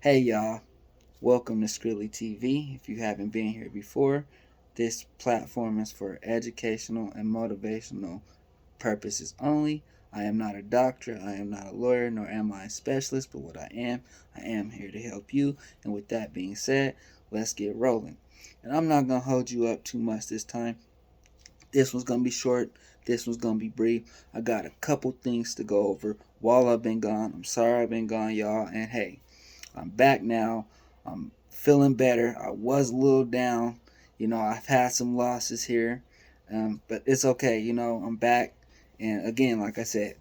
Hey y'all, welcome to Skrillly TV. If you haven't been here before, this platform is for educational and motivational purposes only. I am not a doctor, I am not a lawyer, nor am I a specialist, but what I am here to help you. And with that being said, let's get rolling. And I'm not going to hold you up too much this time. This one's going to be short, this one's going to be brief. I got a couple things to go over while I've been gone. I'm sorry I've been gone, y'all, and hey, I'm back now. I'm feeling better. I was a little down. I've had some losses here, but it's okay. I'm back, and again, like I said,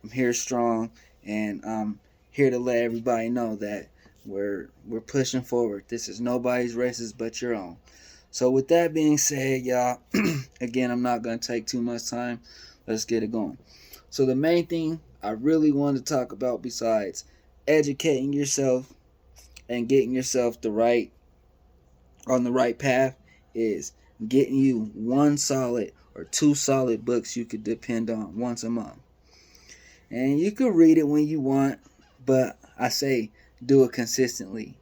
I'm here strong, and I'm here to let everybody know that we're pushing forward. This is nobody's races but your own. So with that being said, y'all, again, I'm not gonna take too much time. Let's get it going. So the main thing I really wanted to talk about, besides educating yourself and getting yourself on the right path, is getting you one solid or two solid books you could depend on once a month. And you can read it when you want, but I say do it consistently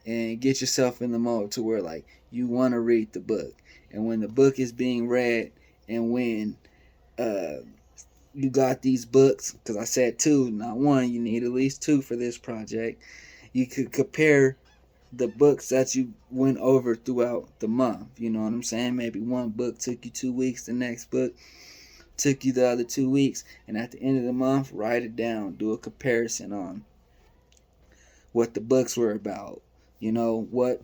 and get yourself in the mode to where like you want to read the book. And when the book is being read, and when uh you got these books, because I said two, not one, you need at least two for this project, you could compare the books that you went over throughout the month. You know what I'm saying? Maybe one book took you 2 weeks, the next book took you the other 2 weeks, and at the end of the month, write it down. Do a comparison on what the books were about. What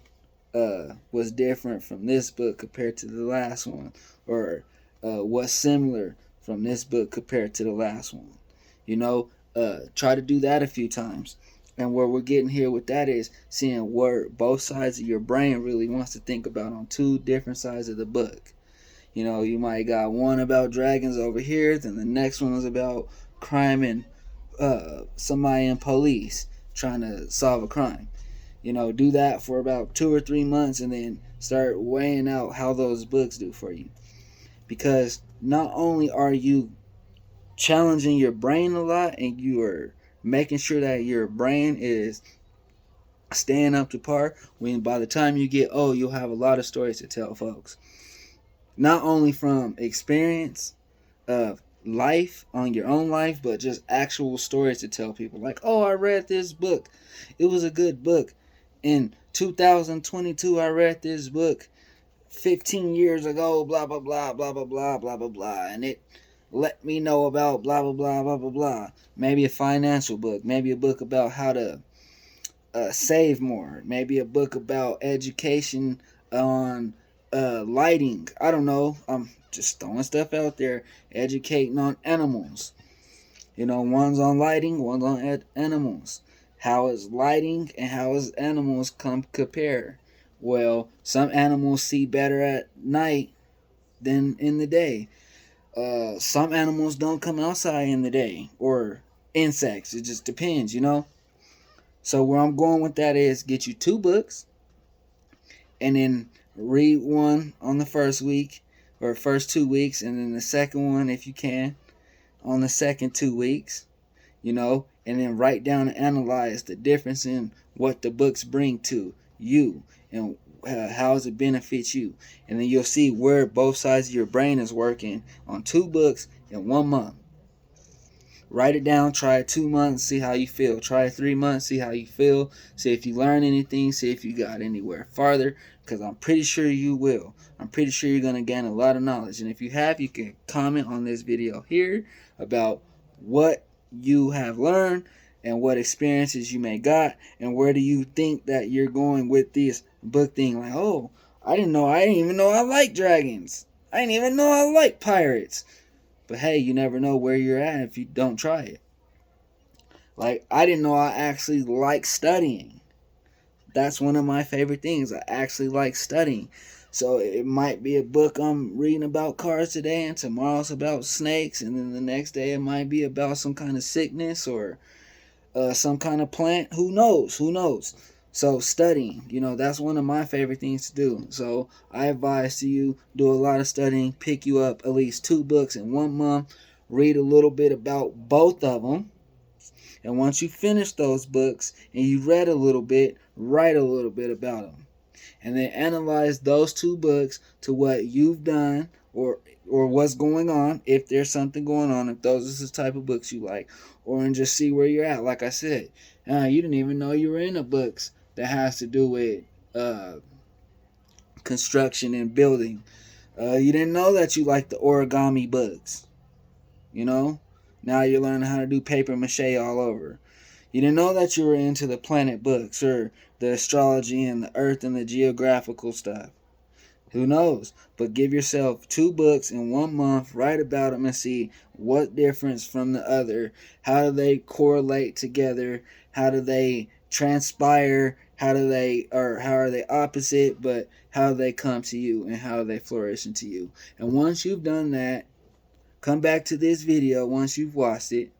was different from this book compared to the last one, or what's similar from this book compared to the last one. Try to do that a few times. And where we're getting here with that is seeing where both sides of your brain really wants to think about on two different sides of the book. You might got one about dragons over here, then the next one is about crime and somebody in police trying to solve a crime. Do that for about 2 or 3 months, and then start weighing out how those books do for you. Because not only are you challenging your brain a lot, and you are making sure that your brain is staying up to par, when by the time you get old, you'll have a lot of stories to tell folks. Not only from experience of life, on your own life, but just actual stories to tell people. Like, oh, I read this book. It was a good book. In 2022, I read this book 15 years ago, blah, blah, blah, blah, blah, blah, blah, blah, blah. And it let me know about blah, blah, blah, blah, blah, blah. Maybe a financial book. Maybe a book about how to save more. Maybe a book about education on lighting. I don't know. I'm just throwing stuff out there. Educating on animals. One's on lighting, one's on animals. How is lighting and how is animals compare? Well, some animals see better at night than in the day. Some animals don't come outside in the day, or insects. It just depends. So where I'm going with that is get you two books, and then read one on the first week or first 2 weeks, and then the second one, if you can, on the second 2 weeks, and then write down and analyze the difference in what the books bring to you, and how does it benefit you. And then you'll see where both sides of your brain is working on two books in 1 month. Write it down, try it 2 months, see how you feel. Try it 3 months, see how you feel. See if you learn anything, see if you got anywhere farther, because I'm pretty sure you will. I'm pretty sure you're going to gain a lot of knowledge. And if you have, you can comment on this video here about what you have learned and what experiences you may got, and where do you think that you're going with this book thing. Like, oh, I didn't even know I like dragons. I didn't even know I like pirates. But hey, you never know where you're at if you don't try it. Like, I didn't know I actually like studying. That's one of my favorite things. I actually like studying. So it might be a book I'm reading about cars today, and tomorrow's about snakes, and then the next day it might be about some kind of sickness, or some kind of plant. Who knows? Who knows? So studying, that's one of my favorite things to do. So I advise to you, do a lot of studying, pick you up at least two books in 1 month, read a little bit about both of them, And once you finish those books and you read a little bit, write a little bit about them. And then analyze those 2 books to what you've done or what's going on, if there's something going on, if those are the type of books you like, or and just see where you're at. Like I said, you didn't even know you were into books that has to do with construction and building. You didn't know that you like the origami books. You know, now you're learning how to do paper mache all over. You didn't know that you were into the planet books or the astrology and the earth and the geographical stuff. Who knows? But give yourself 2 books in 1 month, write about them and see what difference from the other. How do they correlate together? How do they transpire? How are they opposite, but how do they come to you and how do they flourish into you? And once you've done that, come back to this video once you've watched it.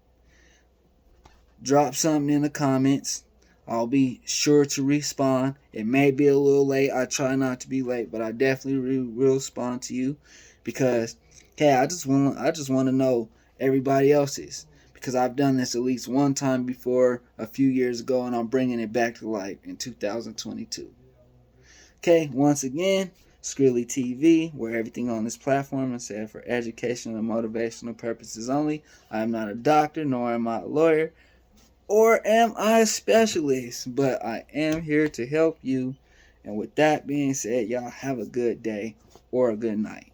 Drop something in the comments. I'll be sure to respond. It may be a little late. I try not to be late, but I definitely will respond to you because, hey, I just want to know everybody else's, because I've done this at least one time before a few years ago, and I'm bringing it back to life in 2022. Okay, once again, Skrilley TV, where everything on this platform is said for educational and motivational purposes only. I am not a doctor, nor am I a lawyer, or am I a specialist, but I am here to help you. And with that being said, y'all have a good day or a good night.